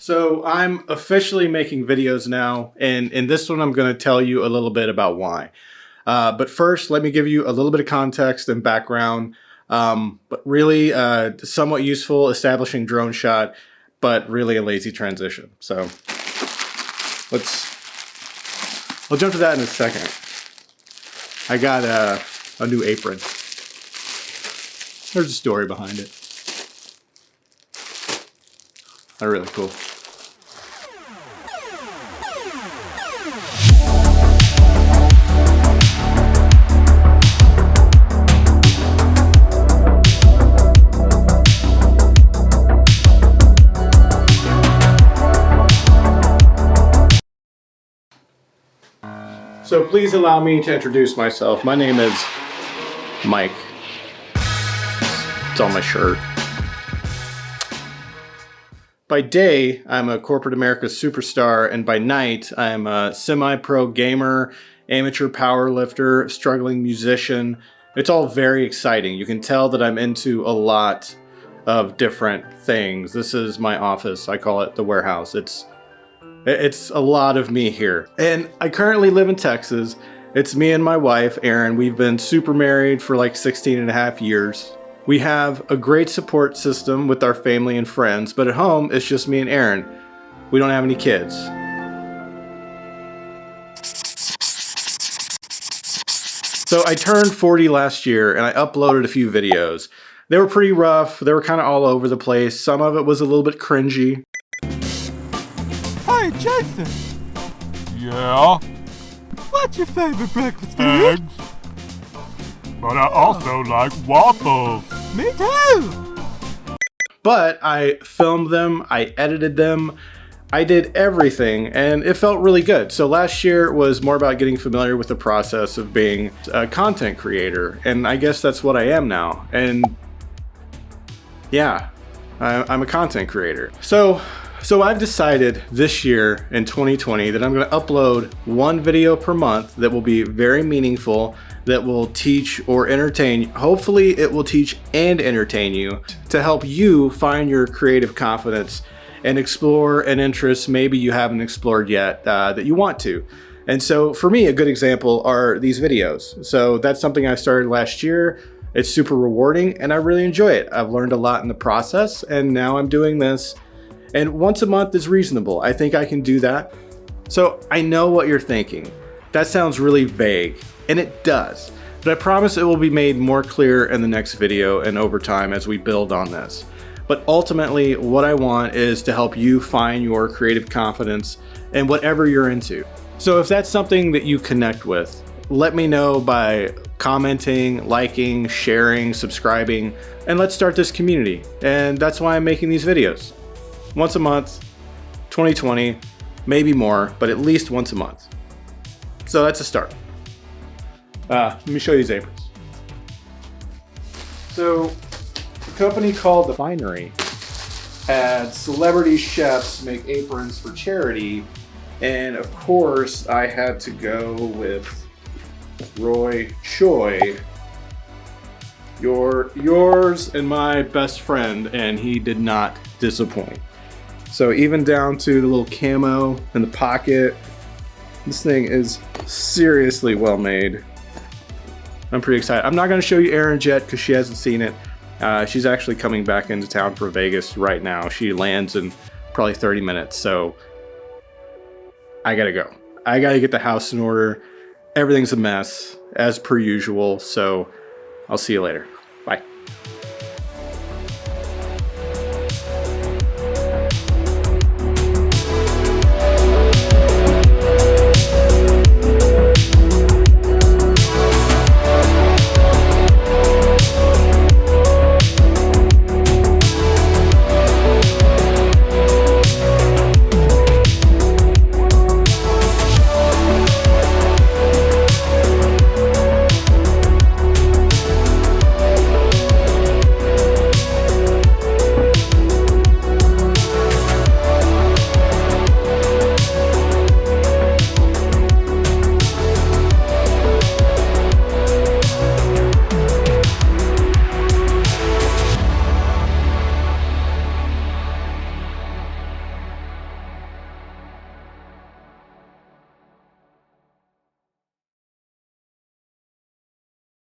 So I'm officially making videos now, and in this one I'm going to tell you a little bit about why. But first, let me give you a little bit of context and background, but really somewhat useful establishing drone shot, but really a lazy transition. So I'll jump to that in a second. I got a new apron. There's a story behind it. They're really cool. So please allow me to introduce myself. My name is Mike. It's on my shirt. By day, I'm a corporate America superstar, and by night, I'm a semi-pro gamer, amateur power lifter, struggling musician. It's all very exciting. You can tell that I'm into a lot of different things. This is my office. I call it the warehouse. It's a lot of me here. And I currently live in Texas. It's me and my wife, Erin. We've been super married for like 16 and a half years. We have a great support system with our family and friends, but at home, it's just me and Erin. We don't have any kids. So I turned 40 last year and I uploaded a few videos. They were pretty rough. They were kind of all over the place. Some of it was a little bit cringy. Hey, Jason! Yeah? What's your favorite breakfast food? Eggs. But I also like waffles. Me too! But I filmed them, I edited them, I did everything, and it felt really good. So last year was more about getting familiar with the process of being a content creator, and I guess that's what I am now. And yeah, I'm a content creator. So I've decided this year in 2020 that I'm going to upload one video per month that will be very meaningful, that will teach or entertain. Hopefully it will teach and entertain you to help you find your creative confidence and explore an interest maybe you haven't explored yet that you want to. And so for me, a good example are these videos. So that's something I started last year. It's super rewarding and I really enjoy it. I've learned a lot in the process and now I'm doing this. And once a month is reasonable. I think I can do that. So I know what you're thinking. That sounds really vague, and it does. But I promise it will be made more clear in the next video and over time as we build on this. But ultimately, what I want is to help you find your creative confidence in whatever you're into. So if that's something that you connect with, let me know by commenting, liking, sharing, subscribing, and let's start this community. And that's why I'm making these videos. Once a month, 2020, maybe more, but at least once a month. So that's a start. Let me show you these aprons. So a company called The Finery had celebrity chefs make aprons for charity. And of course, I had to go with Roy Choi, yours and my best friend, and he did not disappoint. So even down to the little camo in the pocket, this thing is seriously well made. I'm pretty excited. I'm not going to show you Erin's yet because she hasn't seen it. She's actually coming back into town for Vegas right now. She lands in probably 30 minutes, so I gotta go. I gotta get the house in order. Everything's a mess, as per usual, so I'll see you later.